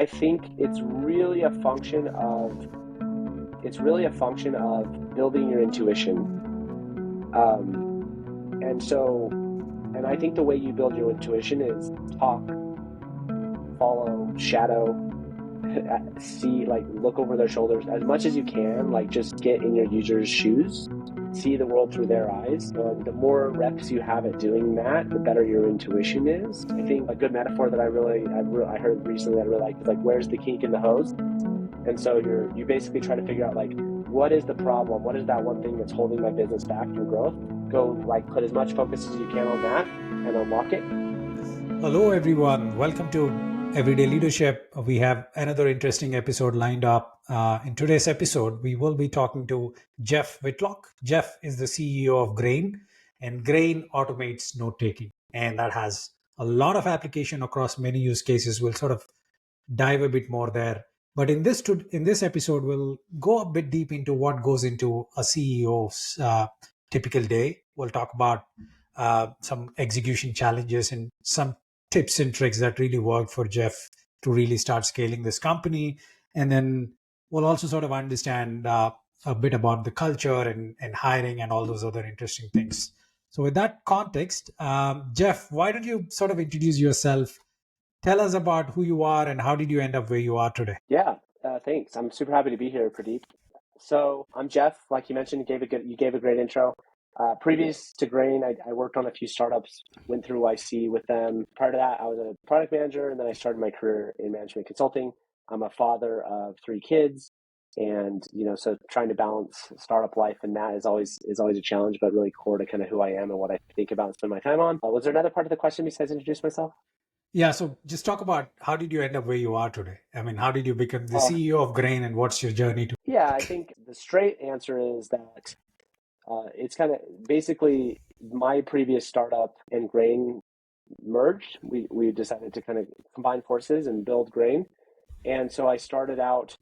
I think it's really a function of building your intuition. And I think the way you build your intuition is talk, follow, shadow, see, like look over their shoulders as much as you can, like just get in your user's shoes, see the world through their eyes. And the more reps you have at doing that, the better your intuition is. I think a good metaphor that I heard recently that I really like is like, where's the kink in the hose? And so you basically try to figure out like, what is the problem? What is that one thing that's holding my business back from growth? Go like put as much focus as you can on that and unlock it. Hello, everyone. Welcome to Everyday Leadership. We have another interesting episode lined up. In today's episode, we will be talking to Jeff Whitlock. Jeff is the CEO of Grain, and Grain automates note taking. And that has a lot of application across many use cases. We'll sort of dive a bit more there. But in this episode, we'll go a bit deep into what goes into a CEO's typical day. We'll talk about some execution challenges and some tips and tricks that really worked for Jeff to really start scaling this company. And then we'll also sort of understand a bit about the culture and hiring and all those other interesting things. So with that context, Jeff, why don't you sort of introduce yourself? Tell us about who you are and how did you end up where you are today? Yeah, thanks. I'm super happy to be here, Pradeep. So I'm Jeff. Like you mentioned, you gave a great intro. Previous to Grain, I worked on a few startups, went through YC with them. Prior to that, I was a product manager, and then I started my career in management consulting. I'm a father of 3 kids, and so trying to balance startup life and that is always a challenge, but really core to kind of who I am and what I think about and spend my time on. Was there another part of the question besides introduce myself? Yeah, so just talk about how did you end up where you are today? I mean, how did you become the Oh, CEO of Grain and what's your journey to? yeah, I think the straight answer is that it's kind of basically my previous startup and Grain merged. We decided to kind of combine forces and build Grain. And so I started out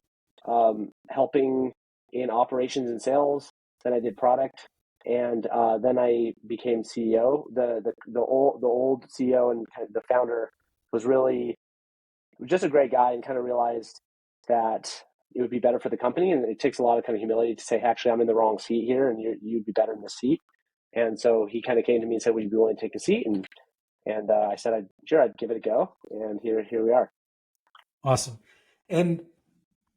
helping in operations and sales. Then I did product, and then I became CEO. The old CEO and kind of the founder was really just a great guy, and kind of realized that it would be better for the company. And it takes a lot of kind of humility to say, actually, I'm in the wrong seat here, and you'd be better in this seat. And so he kind of came to me and said, would you be willing to take a seat? And I said, sure, I'd give it a go. And here we are. Awesome. And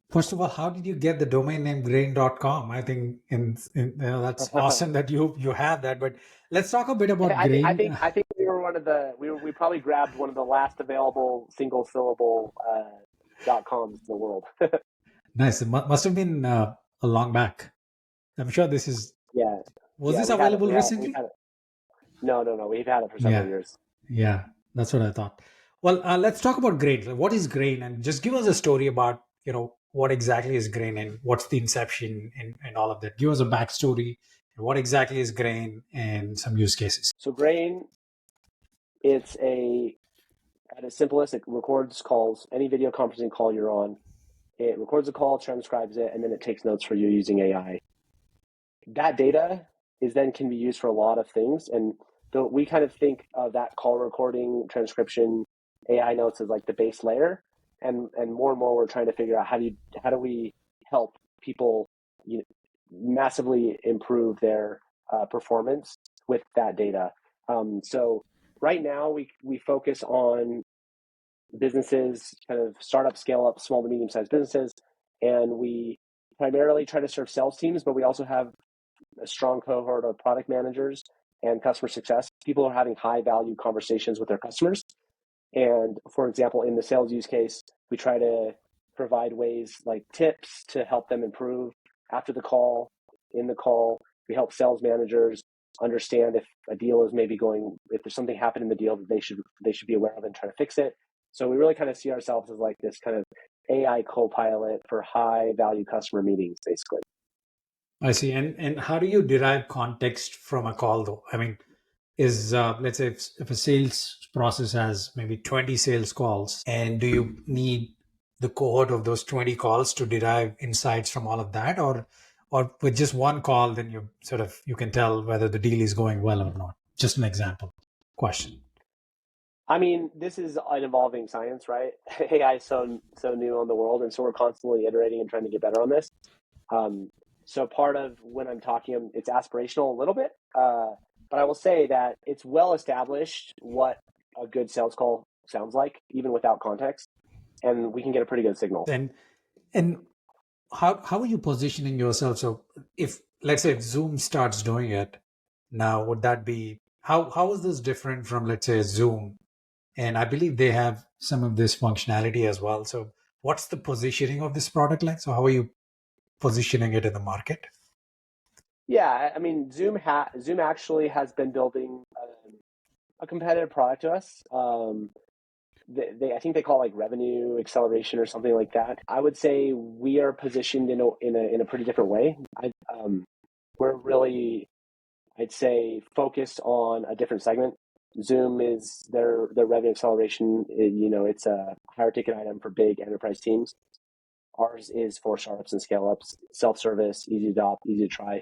first of all, how did you get the domain name grain.com? I think that's awesome that you have that. But let's talk a bit about Grain. I think we were we probably grabbed one of the last available single syllable .coms in the world. Nice. It must have been a long back. I'm sure this is. Yeah. Was Yeah, this available recently? No. We've had it for several Yeah. years. Yeah, that's what I thought. Well, let's talk about Grain. What is Grain? And just give us a story about, what exactly is Grain and what's the inception and all of that. Give us a backstory. What exactly is Grain and some use cases? So Grain, it's at its simplest, it records calls, any video conferencing call you're on. It records a call, transcribes it, and then it takes notes for you using AI. That data can be used for a lot of things. And we kind of think of that call recording, transcription, AI notes as like the base layer. And more we're trying to figure out how do we help people massively improve their performance with that data. So right now we focus on businesses, kind of startup, scale up, small to medium sized businesses, and we primarily try to serve sales teams, but we also have a strong cohort of product managers and customer success. People are having high value conversations with their customers. And for example, in the sales use case, we try to provide ways like tips to help them improve after the call, in the call. We help sales managers understand if a deal is if there's something happened in the deal that they should be aware of and try to fix it. So we really kind of see ourselves as like this kind of AI co-pilot for high value customer meetings, basically. I see. And how do you derive context from a call, though? I mean, let's say if a sales process has maybe 20 sales calls, and do you need the cohort of those 20 calls to derive insights from all of that, or with just one call, then you can tell whether the deal is going well or not? Just an example question. I mean, this is an evolving science, right? AI is so new on the world, and so we're constantly iterating and trying to get better on this. Um, so part of when I'm talking, it's aspirational a little bit, but I will say that it's well established what a good sales call sounds like, even without context, and we can get a pretty good signal. And how are you positioning yourself? So if let's say if Zoom starts doing it now, would that be how is this different from, let's say, Zoom? And I believe they have some of this functionality as well. So what's the positioning of this product like? So how are you positioning it in the market? Yeah, I mean, Zoom actually has been building a competitive product to us. I think they call it like revenue acceleration or something like that. I would say we are positioned in a pretty different way. We're really, I'd say, focused on a different segment. Zoom is their revenue acceleration. It's a higher ticket item for big enterprise teams. Ours is for startups and scale ups, self-service, easy to adopt, easy to try.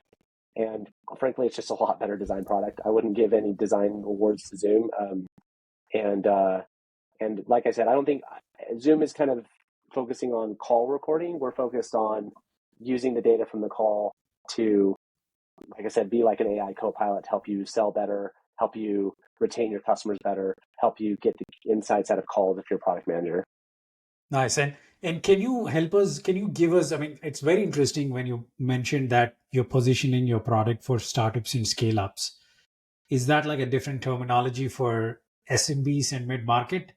And frankly, it's just a lot better design product. I wouldn't give any design awards to Zoom. And like I said, I don't think Zoom is kind of focusing on call recording. We're focused on using the data from the call to, like I said, be like an AI co-pilot to help you sell better, help you retain your customers better, help you get the insights out of calls if you're a product manager. Nice. And can you help us? Can you give us? I mean, it's very interesting when you mentioned that you're positioning your product for startups and scale ups. Is that like a different terminology for SMBs and mid market?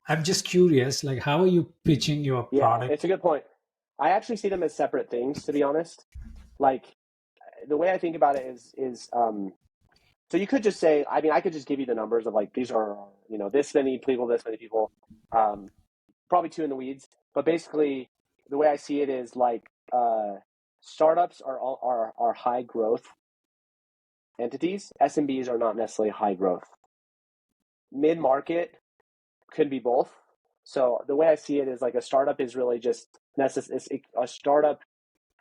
I'm just curious, like, how are you pitching your Yeah, product? it's a good point. I actually see them as separate things, to be honest. Like the way I think about it is so you could just say, I mean, I could just give you the numbers of like these are this many people, um, probably two in the weeds, but basically the way I see it is like startups are high growth entities. SMBs are not necessarily high growth. Mid market could be both. So the way I see it is like a startup is really just a startup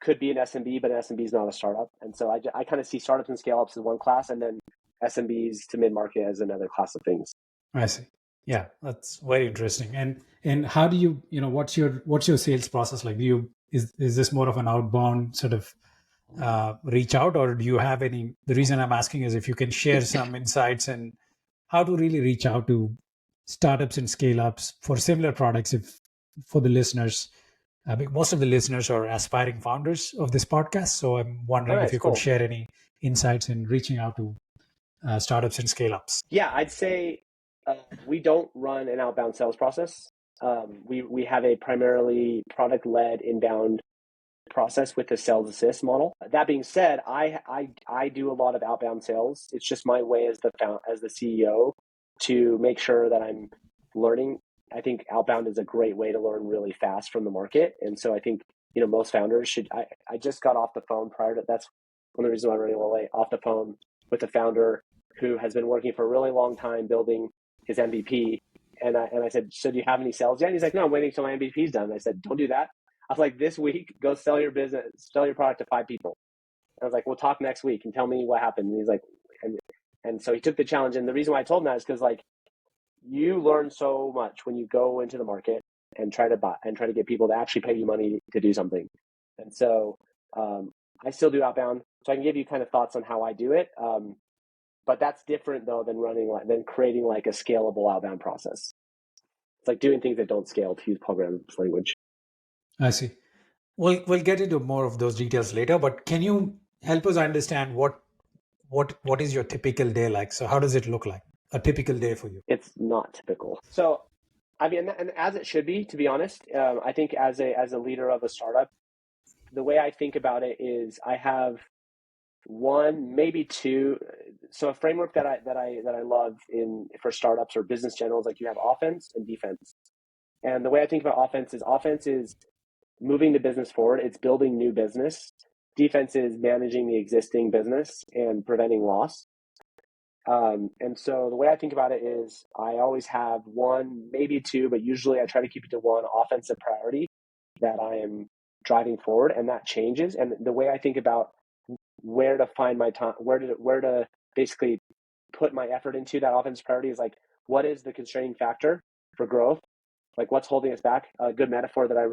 could be an SMB, but an SMB is not a startup. And so I kind of see startups and scale ups as one class, and then SMBs to mid market as another class of things. I see. Yeah, that's very interesting. And how do you, what's your sales process like? Do you is this more of an outbound sort of reach out, or do you have any? The reason I'm asking is if you can share some insights and how to really reach out to startups and scale ups for similar products. If for the listeners, most of the listeners are aspiring founders of this podcast, so I'm Oh, wondering if nice, you could cool. share any insights in reaching out to startups and scale ups. Yeah, I'd say we don't run an outbound sales process. We have a primarily product led inbound process with the sales assist model. That being said, I do a lot of outbound sales. It's just my way as the CEO to make sure that I'm learning. I think outbound is a great way to learn really fast from the market, and so I think most founders should. I just got off the phone prior to that's one of the reasons why I'm running a little late. Off the phone with a founder who has been working for a really long time building his MVP, and I said, so do you have any sales yet? And he's like, no, I'm waiting until my MVP's done. And I said, don't do that. I was like, this week, go sell your business, sell your product to 5 people. And I was like, we'll talk next week and tell me what happened. And he's like, and so he took the challenge. And the reason why I told him that is because like you learn so much when you go into the market and try to get people to actually pay you money to do something. And so I still do outbound, so I can give you kind of thoughts on how I do it. But that's different though than creating like a scalable outbound process. It's like doing things that don't scale, to use Paul Graham's language. I see. We'll get into more of those details later, but can you help us understand what is your typical day like? So how does it look like? A typical day for you? It's not typical. So I mean, and as it should be, to be honest. I think as a leader of a startup, the way I think about it is I have one, maybe two. So a framework that I love for startups or business generals, like you have offense and defense. And the way I think about offense is moving the business forward. It's building new business. Defense is managing the existing business and preventing loss. And so the way I think about it is I always have one, maybe two, but usually I try to keep it to one offensive priority that I am driving forward, and that changes. And the way I think about where to find my time, where to basically put my effort into that offensive priority is like what is the constraining factor for growth? Like what's holding us back? A good metaphor that I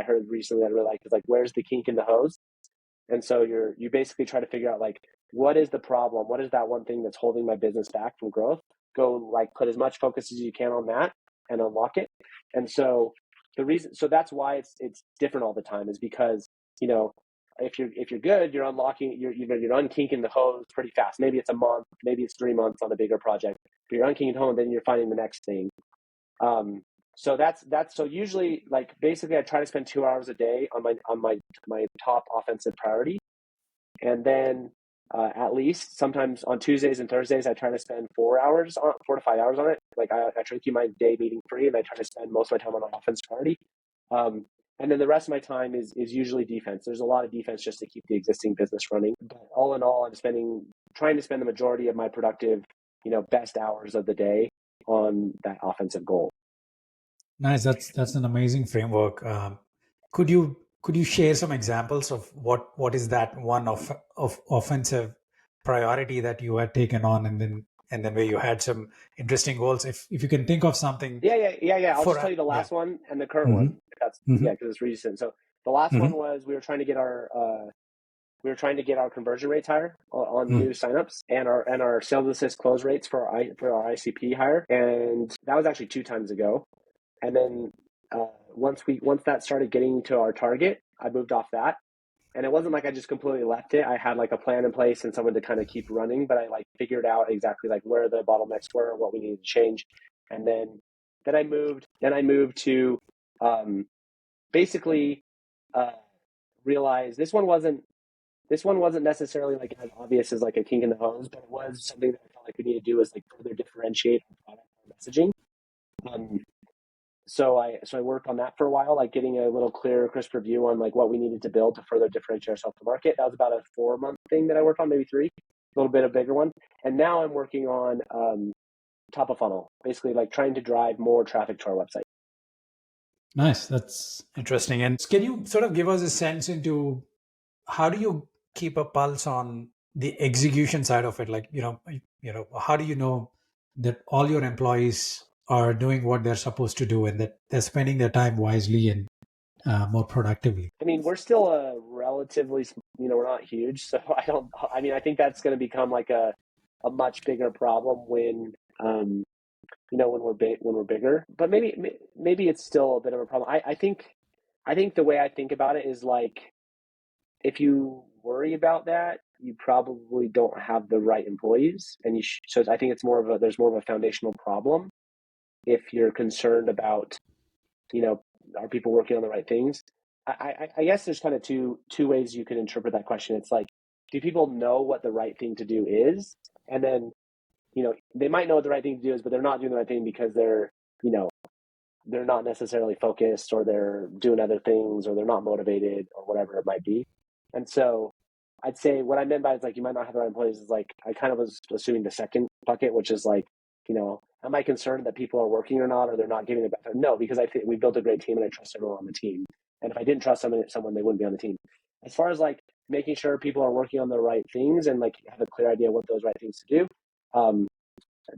heard recently that I really like is like, where's the kink in the hose? And so you basically try to figure out like, what is the problem? What is that one thing that's holding my business back from growth? Go like put as much focus as you can on that and unlock it. And so that's why it's different all the time, is because, if you're good, you're unlocking, you're unkinking the hose pretty fast. Maybe it's a month, maybe it's 3 months on a bigger project, but you're unkinking the hose, then you're finding the next thing. So so usually, like, basically I try to spend 2 hours a day on my top offensive priority. And then at least sometimes on Tuesdays and Thursdays, I try to spend 4 to 5 hours on it. Like I try to keep my day meeting free, and I try to spend most of my time on the offense priority. And then the rest of my time is usually defense. There's a lot of defense just to keep the existing business running. But all in all, I'm trying to spend the majority of my productive, best hours of the day on that offensive goal. Nice. That's an amazing framework. Could you share some examples of what is that one of offensive priority that you had taken on, and then where you had some interesting goals? If you can think of something. Yeah. I'll just tell you the last one and the current one. Because it's recent. So the last one was we were trying to get our conversion rates higher on new signups, and our sales assist close rates for our ICP higher, and that was actually 2 times ago. And then once that started getting to our target, I moved off that. And it wasn't like I just completely left it. I had like a plan in place and someone to kind of keep running, but I like figured out exactly like where the bottlenecks were, what we needed to change. And then I moved to basically realize this one wasn't necessarily like as obvious as like a kink in the hose, but it was something that I felt like we need to do, is like further differentiate our product messaging. So I worked on that for a while, like getting a little clearer, crisper view on like what we needed to build to further differentiate ourselves to market. That was about a 4-month thing that I worked on, maybe 3, a little bit a bigger one. And now I'm working on top of funnel, basically like trying to drive more traffic to our website. Nice. That's interesting. And can you sort of give us a sense into how do you keep a pulse on the execution side of it? Like, how do you know that all your employees are doing what they're supposed to do and that they're spending their time wisely and more productively? I mean, we're still a relatively, we're not huge. So I think that's going to become like a much bigger problem when, when we're bigger, but maybe it's still a bit of a problem. I think the way I think about it is like, if you worry about that, you probably don't have the right employees, and so I think there's more of a foundational problem if you're concerned about, are people working on the right things? I guess there's kind of two ways you can interpret that question. It's like, do people know what the right thing to do is? And then, they might know what the right thing to do is, but they're not doing the right thing because they're not necessarily focused, or they're doing other things, or they're not motivated, or whatever it might be. And so I'd say what I meant by it's like, you might not have the right employees is like, I kind of was assuming the second bucket, which is like, am I concerned that people are working or not, or they're not giving it back? No, because I think we built a great team and I trust everyone on the team. And if I didn't trust someone, they wouldn't be on the team. As far as like making sure people are working on the right things and like have a clear idea what those right things to do,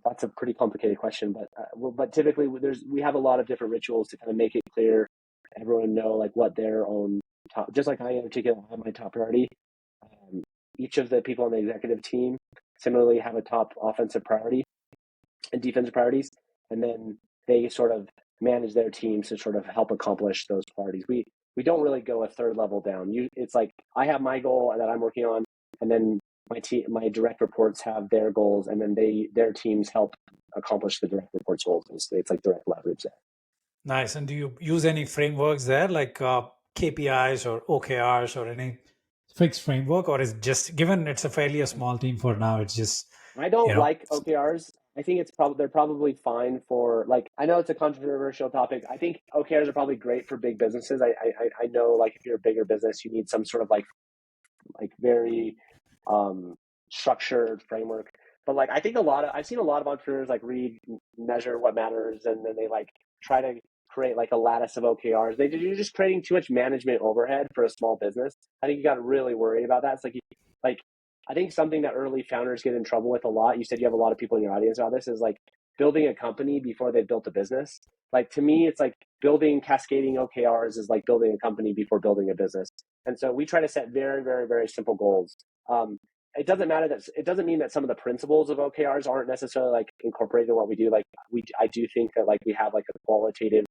that's a pretty complicated question. But typically we have a lot of different rituals to kind of make it clear, everyone know like what their own top, just like I in particular have my top priority. Each of the people on the executive team similarly have a top offensive priority and defensive priorities, and then they sort of manage their teams to sort of help accomplish those priorities. We don't really go a third level down. It's like I have my goal that I'm working on, and then my direct reports have their goals, and then their teams help accomplish the direct reports goals. It's like direct leverage there. Nice. And do you use any frameworks there, like KPIs or OKRs or any fixed framework, or is just, given it's a fairly small team for now, it's just, I don't like OKRs. I think they're probably fine for, like, I know it's a controversial topic. I think OKRs are probably great for big businesses. I know, like, if you're a bigger business, you need some sort of like very structured framework. But like, I think I've seen a lot of entrepreneurs like read, measure what matters, and then they like try to create like a lattice of OKRs. You're just creating too much management overhead for a small business. I think you got to really worry about that. It's like I think something that early founders get in trouble with a lot. You said you have a lot of people in your audience about this. Is like building a company before they built a business. Like to me, it's like building cascading OKRs is like building a company before building a business. And so we try to set very, very, very simple goals. It doesn't matter that it doesn't mean that some of the principles of OKRs aren't necessarily like incorporated in what we do. Like I do think that like we have like a qualitative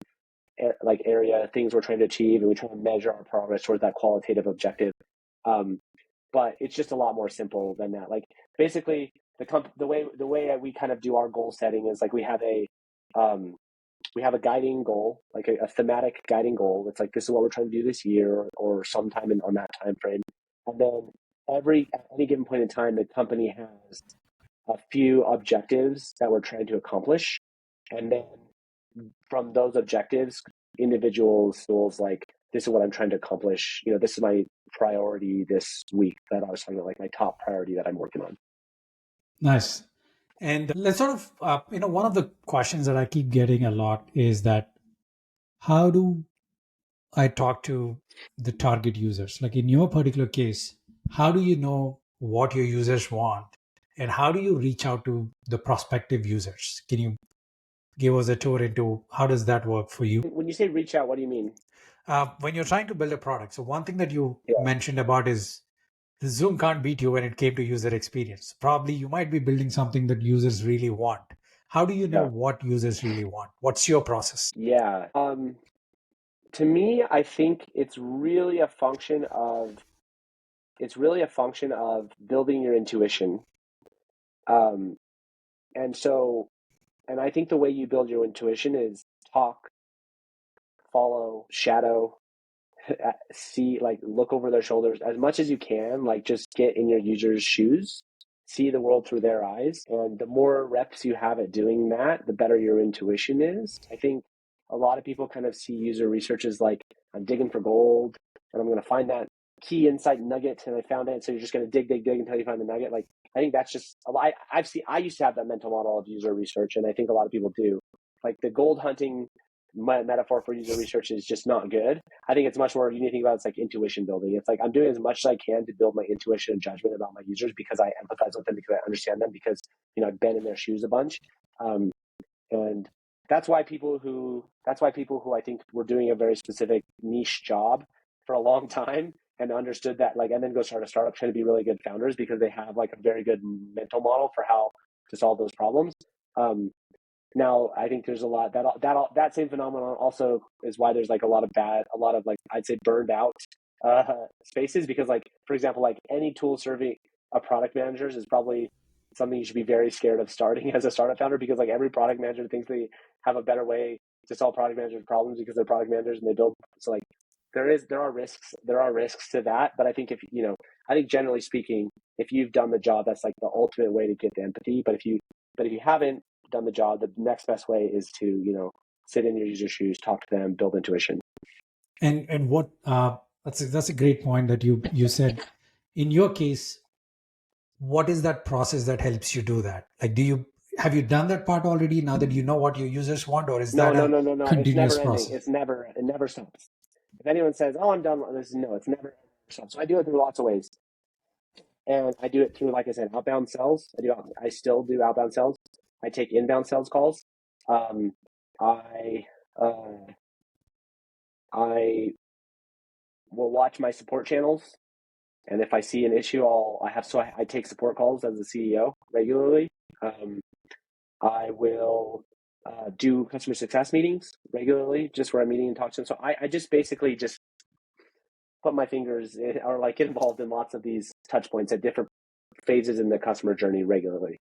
like area things we're trying to achieve, and we try to measure our progress towards that qualitative objective. But it's just a lot more simple than that. Like basically, the way we kind of do our goal setting is like we have a guiding goal, like a thematic guiding goal. It's like this is what we're trying to do this year or sometime on that time frame, and then at any given point in time, the company has a few objectives that we're trying to accomplish, and then from those objectives, individuals goals like this is what I'm trying to accomplish. This is my priority this week that I was talking about, like my top priority that I'm working on. Nice. And let's sort of, one of the questions that I keep getting a lot is that how do I talk to the target users? Like in your particular case, how do you know what your users want? And how do you reach out to the prospective users? Can you give us a tour into how does that work for you? When you say reach out, what do you mean? When you're trying to build a product. So one thing that you mentioned about is the Zoom can't beat you when it came to user experience. Probably you might be building something that users really want. How do you know what users really want? What's your process? Yeah. To me, I think it's really a function of building your intuition. And I think the way you build your intuition is talk, follow, shadow, see, like look over their shoulders as much as you can, like just get in your user's shoes, see the world through their eyes. And the more reps you have at doing that, the better your intuition is. I think a lot of people kind of see user research as like, I'm digging for gold and I'm going to find that key insight nugget and I found it. So you're just going to dig until you find the nugget. Like, I think that's just a lot. I used to have that mental model of user research, and I think a lot of people do. Like the gold hunting metaphor for user research is just not good. I think it's much more, you need to think about it's like intuition building. It's like I'm doing as much as I can to build my intuition and judgment about my users because I empathize with them, because I understand them, because I've been in their shoes a bunch. And that's why people who I think were doing a very specific niche job for a long time and understood that, like, and then go start a startup trying to be really good founders because they have like a very good mental model for how to solve those problems. Now, I think there's a lot that same phenomenon also is why there's like a lot of like, I'd say burned out spaces, because like, for example, like any tool serving a product managers is probably something you should be very scared of starting as a startup founder, because like every product manager thinks they have a better way to solve product managers' problems because they're product managers and they build. So like there are risks to that. But I think I think generally speaking, if you've done the job, that's like the ultimate way to get the empathy. But if you haven't done the job, the next best way is to sit in your user's shoes, talk to them, build intuition. And what that's a great point that you said. In your case, what is that process that helps you do that? Like, have you done that part already now that you know what your users want, or is No. continuous It's never process? ending. It never stops. If anyone says, "Oh, I'm done," it's never stops. So I do it through lots of ways, and I do it through, like I said, outbound sales. I still do outbound sales. I take inbound sales calls. I I will watch my support channels, and if I see an issue, I take support calls as a CEO regularly. I will do customer success meetings regularly, just where I'm meeting and talking to them. So I just basically just put my fingers in, or like get involved in lots of these touch points at different phases in the customer journey regularly.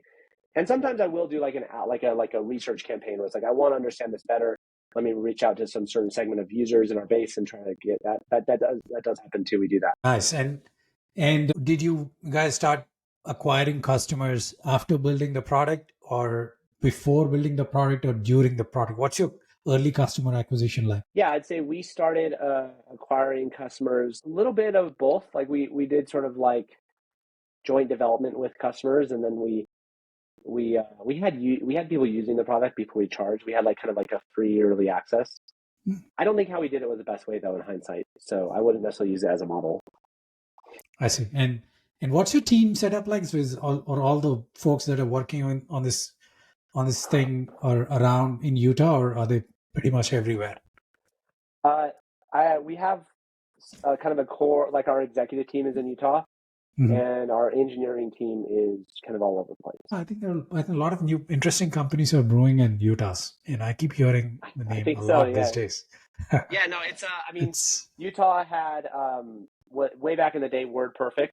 And sometimes I will do like a research campaign where it's like, I want to understand this better. Let me reach out to some certain segment of users in our base and try to get that. That does happen too. We do that. Nice. And did you guys start acquiring customers after building the product, or before building the product, or during the product? What's your early customer acquisition like? Yeah, I'd say we started acquiring customers, a little bit of both. Like we did sort of like joint development with customers, and then we had people using the product before we charged. We had like kind of like a free early access. I don't think how we did it was the best way though in hindsight. So I wouldn't necessarily use it as a model. I see. And what's your team set up like? So all the folks that are working on this on this thing or around in Utah, or are they pretty much everywhere? We have kind of a core, like our executive team is in Utah, Mhm. and our engineering team is kind of all over the place. I think a lot of new interesting companies are brewing in Utah's, and I keep hearing the I name think a so. lot these Yeah. days. Yeah. No, it's. I mean, It's Utah had way back in the day, WordPerfect,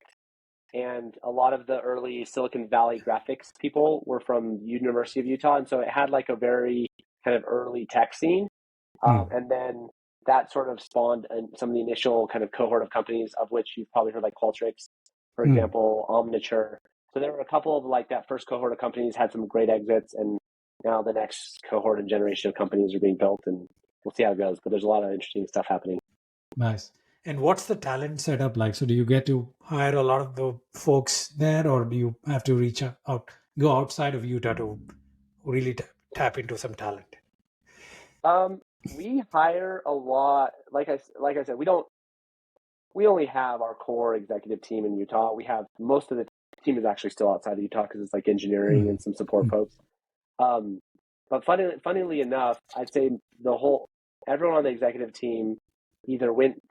and a lot of the early Silicon Valley graphics people were from University of Utah, and so it had like a very kind of early tech scene. mm, And then that sort of spawned some of the initial kind of cohort of companies, of which you've probably heard, like Qualtrics, for mm. example, Omniture. So there were a couple of like that first cohort of companies had some great exits, and now the next cohort and generation of companies are being built, and we'll see how it goes. But there's a lot of interesting stuff happening. Nice. And what's the talent setup like? So do you get to hire a lot of the folks there, or do you have to reach go outside of Utah to really tap into some talent? We hire a lot. Like I said, we only have our core executive team in Utah. We have most of the team is actually still outside of Utah because it's like engineering Mm, and some support mm, folks. Um, but funnily enough, I'd say everyone on the executive team either went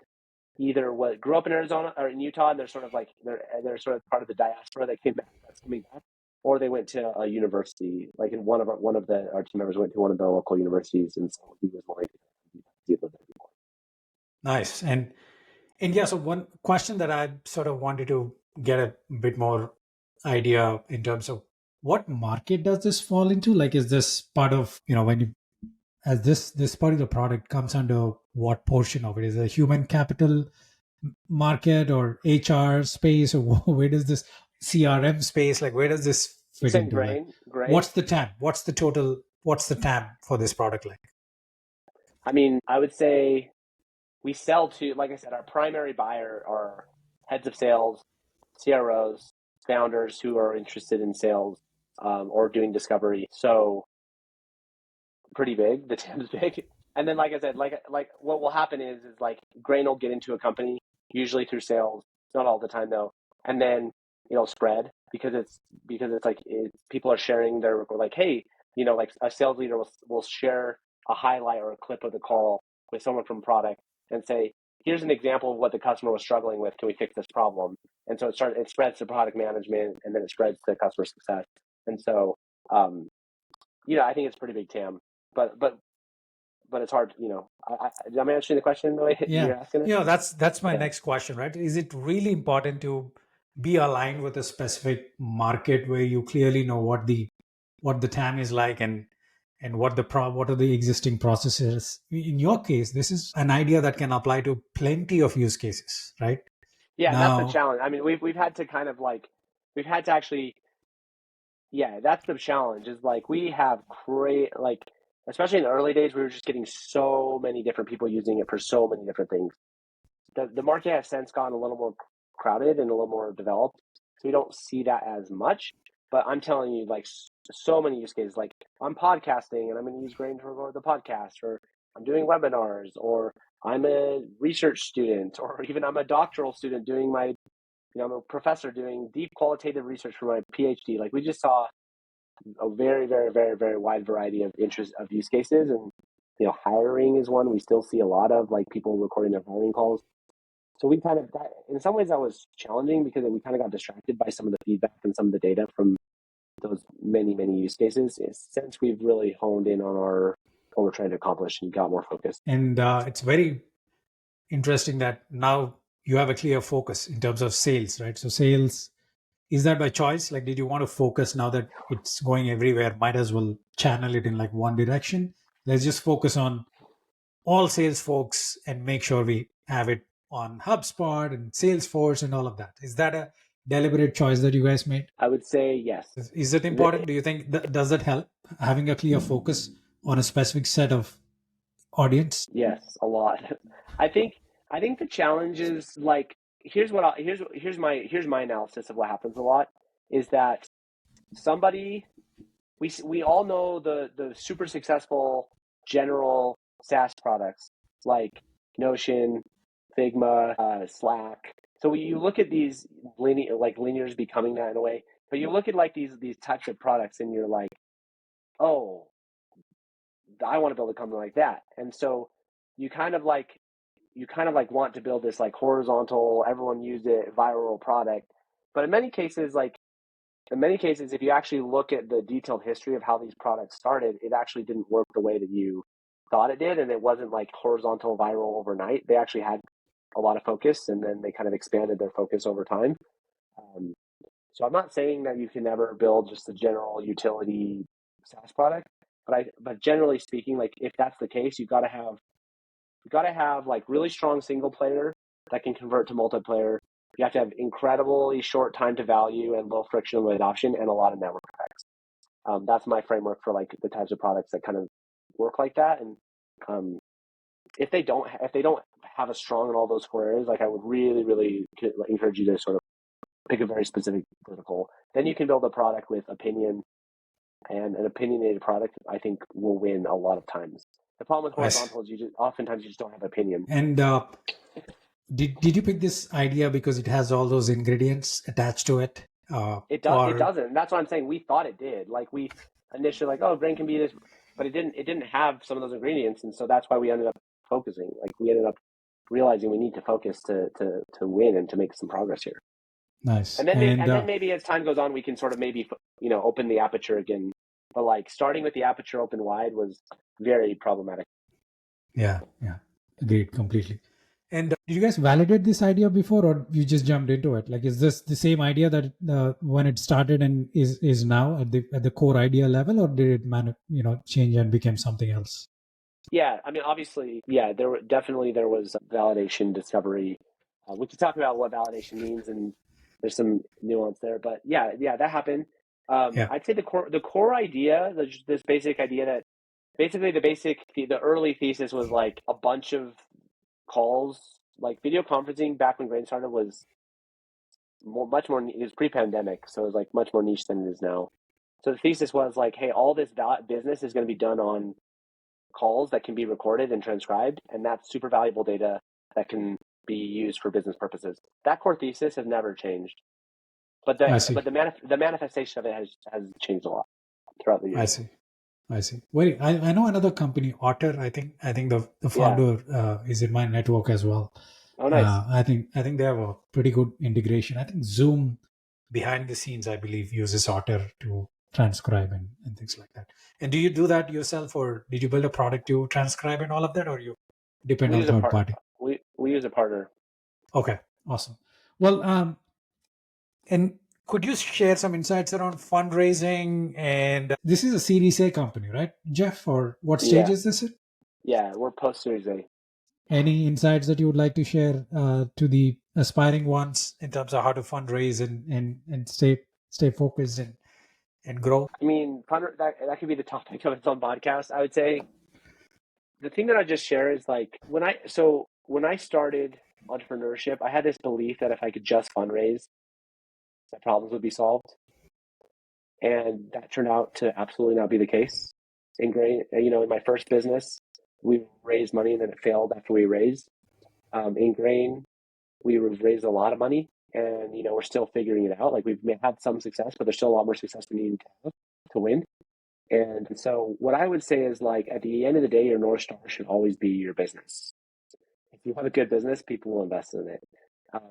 either what grew up in Arizona or in Utah, and they're sort of like they're sort of part of the diaspora that came back, that's coming back, or they went to a university. Like in one of our team members went to one of the local universities, and so he was willing to see if there more. nice. And yeah, so one question that I sort of wanted to get a bit more idea in terms of what market does this fall into? Like, is this part of, when you, as this part of the product comes under what portion of it? Is it a human capital market or HR space, or where does this CRM space, like, where does this You're fit saying into? Like, grain? what's the TAM? What's the TAM for this product like? I mean, I would say we sell to, like I said, our primary buyer are heads of sales, CROs, founders who are interested in sales or doing discovery. So pretty big. The TAM's big. And then, like I said, like what will happen is like grain will get into a company usually through sales, not all the time though, and then it'll spread because it's like people are sharing their like, hey, like a sales leader will share a highlight or a clip of the call with someone from product and say, here's an example of what the customer was struggling with. Can we fix this problem? And so it spreads to product management, and then it spreads to customer success. And so, I think it's pretty big TAM, but it's hard. I'm answering the question the way Yeah, you're asking it. that's my Yeah, next question, right? Is it really important to be aligned with a specific market where you clearly know what the TAM is like, and what are the existing processes? In your case, this is an idea that can apply to plenty of use cases, right? yeah, and that's the Now, challenge. I mean, we've had to kind of like we've had to actually, yeah, that's the challenge. Is like we have great like especially in the early days, we were just getting so many different people using it for so many different things. The market has since gone a little more crowded and a little more developed, so we don't see that as much. But I'm telling you, like so many use cases. Like I'm podcasting, and I'm going to use Grain to record the podcast, or I'm doing webinars, or I'm a research student, or even I'm a doctoral student doing I'm a professor doing deep qualitative research for my PhD. Like we just saw a very, very, very, very wide variety of interest of use cases, and hiring is one we still see a lot of, like people recording their hiring calls. So we kind of that in some ways that was challenging because we kind of got distracted by some of the feedback and some of the data from those many, many use cases. Since we've really honed in on what we're trying to accomplish and got more focused. and it's very interesting that now you have a clear focus in terms of sales, right? So sales, is that by choice? Like, did you want to focus now that it's going everywhere? Might as well channel it in like one direction. Let's just focus on all sales folks and make sure we have it on HubSpot and Salesforce and all of that. Is that a deliberate choice that you guys made? I would say yes. Is it important? Do you think does that help, having a clear focus on a specific set of audience? Yes, a lot. I think I think the challenge is like here's my analysis of what happens a lot is that somebody we all know the super successful general SaaS products like Notion, Figma, Slack. So you look at these linear is becoming that in a way, but you look at like these types of products and you're like, oh, I want to build a company like that. And so you kind of like want to build this like horizontal, everyone use it, viral product. But in many cases, if you actually look at the detailed history of how these products started, it actually didn't work the way that you thought it did, and it wasn't like horizontal viral overnight. They actually had a lot of focus, and then they kind of expanded their focus over time. Um, so I'm not saying that you can never build just a general utility SaaS product, but generally speaking, like if that's the case, you got to have like really strong single player that can convert to multiplayer. You have to have incredibly short time to value and low friction with adoption and a lot of network effects. That's my framework for like the types of products that kind of work like that. And um, if they don't have a strong in all those core areas, like I would really encourage you to sort of pick a very specific vertical. Then you can build a product with opinion, and an opinionated product I think will win a lot of times. The problem with I see. horizontal is oftentimes you just don't have opinion. And did you pick this idea because it has all those ingredients attached to it? It Or doesn't. That's what I'm saying. We thought it did. Like we initially like, oh, grain can be this, but it didn't have some of those ingredients, and so that's why we ended up focusing. Like we ended up realizing we need to focus to win and to make some progress here. nice. And then maybe as time goes on, we can sort of maybe open the aperture again. But like starting with the aperture open wide was very problematic. Yeah, agreed completely. And did you guys validate this idea before, or you just jumped into it? Like, is this the same idea that when it started and is now at the core idea level, or did it change and became something else? Yeah, I mean, obviously, yeah, there was validation discovery. We could talk about what validation means, and there's some nuance there, but yeah, that happened. Yeah, I'd say the core idea, this basic idea that basically the early thesis was like a bunch of calls, like video conferencing back when Grain started was much more. It was pre-pandemic, so it was like much more niche than it is now. So the thesis was like, hey, all this business is going to be done on calls that can be recorded and transcribed, and that's super valuable data that can be used for business purposes. That core thesis has never changed, but I see. the manifestation of it has changed a lot throughout the I years. see. I see. Very. I know another company, Otter. I think the Yeah. founder is in my network as well. Oh, nice. I think they have a pretty good integration. I think Zoom behind the scenes, I believe, uses Otter to transcribe and things like that. And do you do that yourself, or did you build a product to transcribe and all of that, or you depend We on use a third part. party? We use a partner. Okay, awesome. Well, and could you share some insights around fundraising? And this is a Series A company, right, Jeff? Or what stage Yeah. is this in? Yeah. We're post Series A. Any insights that you would like to share to the aspiring ones in terms of how to fundraise and stay focused and grow? I mean, that could be the topic of its own podcast. I would say the thing that I just share is like when I started entrepreneurship, I had this belief that if I could just fundraise, my problems would be solved, and that turned out to absolutely not be the case. In Grain, in my first business, we raised money and then it failed after we raised. In Grain, we raised a lot of money, and we're still figuring it out. Like we've had some success, but there's still a lot more success we need to have to win. And so, what I would say is like at the end of the day, your North Star should always be your business. If you have a good business, people will invest in it.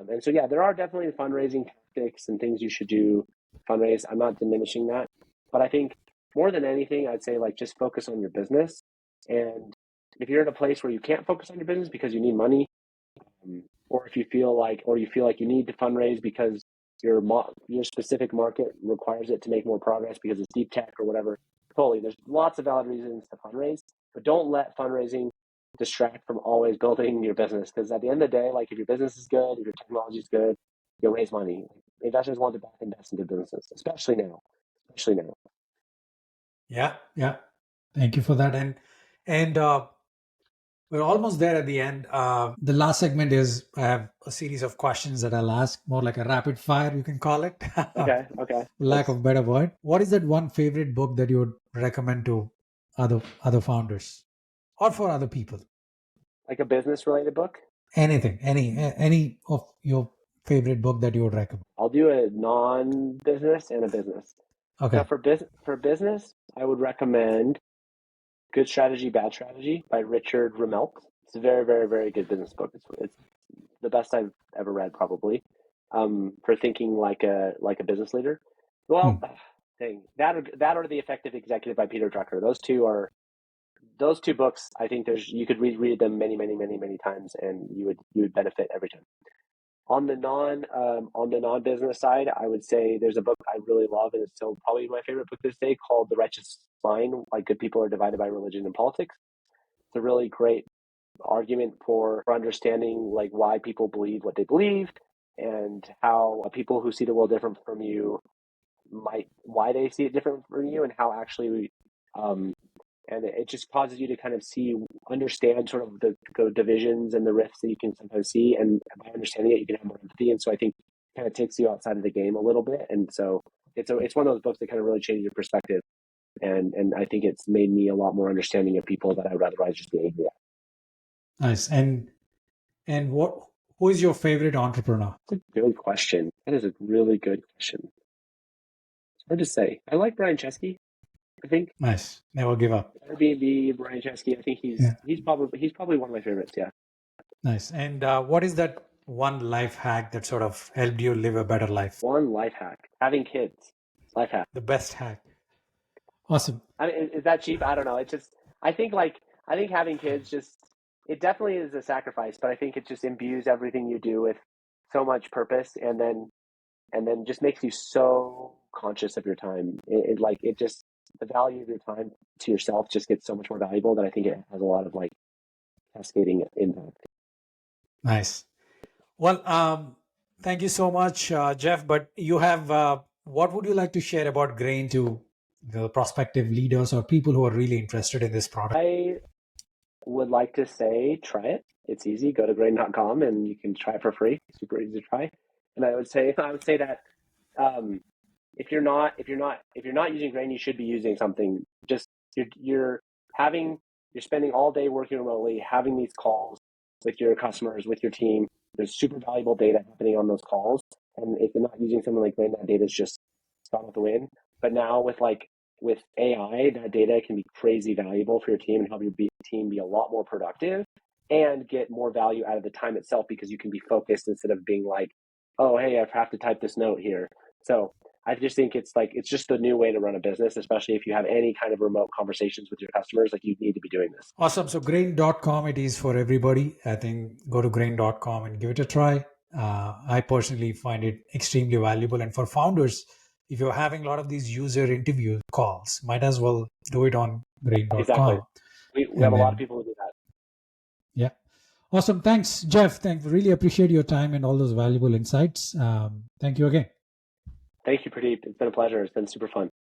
And so, yeah, there are definitely fundraising tactics and things you should do fundraise. I'm not diminishing that, but I think more than anything, I'd say like just focus on your business. And if you're in a place where you can't focus on your business because you need money, or if you feel like you need to fundraise because your specific market requires it to make more progress because it's deep tech or whatever. Totally, there's lots of valid reasons to fundraise, but don't let fundraising distract from always building your business. Because at the end of the day, like if your business is good, if your technology is good, you'll raise money. Investors want to back invest into businesses, especially now. Especially now. Yeah. Thank you for that. And we're almost there at the end. The last segment is I have a series of questions that I'll ask, more like a rapid fire, you can call it, Okay. lack of a better word. What is that one favorite book that you would recommend to other founders or for other people? Like a business related book. Anything, any of your favorite book that you would recommend. I'll do a non-business and a business. Okay. Now for business, I would recommend Good Strategy, Bad Strategy by Richard Rumelt. It's a very, very, very good business book. It's the best I've ever read, probably, for thinking like a business leader. Well, dang, that or The Effective Executive by Peter Drucker. Those two books. I think you could read them many, many, many, many times, and you would benefit every time. On the non business side, I would say there's a book I really love, and it's still probably my favorite book this day, called The Righteous Mind: Why Good People Are Divided by Religion and Politics. It's a really great argument for understanding like why people believe what they believe, and how people who see the world different from you why they see it different from you, and how actually and it just causes you to kind of understand sort of the divisions and the rifts that you can sometimes see, and by understanding it, you can have more empathy. And so I think it kind of takes you outside of the game a little bit, and so it's one of those books that kind of really changes your perspective, and I think it's made me a lot more understanding of people that I'd rather just be angry at. Nice. And who is your favorite entrepreneur? That's a good question. That is a really good question. It's hard to say. I like Brian Chesky, I think. Nice. Never give up. Airbnb, Brian Chesky. I think he's probably one of my favorites. Yeah. Nice. And what is that one life hack that sort of helped you live a better life? One life hack: having kids. Life hack. The best hack. Awesome. I mean, is that cheap? I don't know. It's just I think having kids, it definitely is a sacrifice, but I think it just imbues everything you do with so much purpose, and then just makes you so conscious of your time. It just, the value of your time to yourself just gets so much more valuable, that I think it has a lot of like cascading impact. Nice. Well, thank you so much, Jeff. But you have, what would you like to share about Grain to the prospective leaders or people who are really interested in this product? I would like to say, try it. It's easy. Go to grain.com and you can try it for free. Super easy to try. And I would say that if you're not using Grain, you should be using something. Just you're spending all day working remotely, having these calls with your customers, with your team. There's super valuable data happening on those calls, and if you're not using something like Grain, that data is just gone with the wind. But now with AI, that data can be crazy valuable for your team and help your team be a lot more productive and get more value out of the time itself, because you can be focused instead of being like, oh, hey, I have to type this note here. So I just think it's just the new way to run a business, especially if you have any kind of remote conversations with your customers. Like, you need to be doing this. Awesome. So grain.com, it is for everybody. I think go to grain.com and give it a try. I personally find it extremely valuable. And for founders, if you're having a lot of these user interview calls, might as well do it on grain.com. Exactly. We have a lot of people who do that. Yeah. Awesome. Thanks, Jeff. Really appreciate your time and all those valuable insights. Thank you again. Thank you, Pradeep. It's been a pleasure. It's been super fun.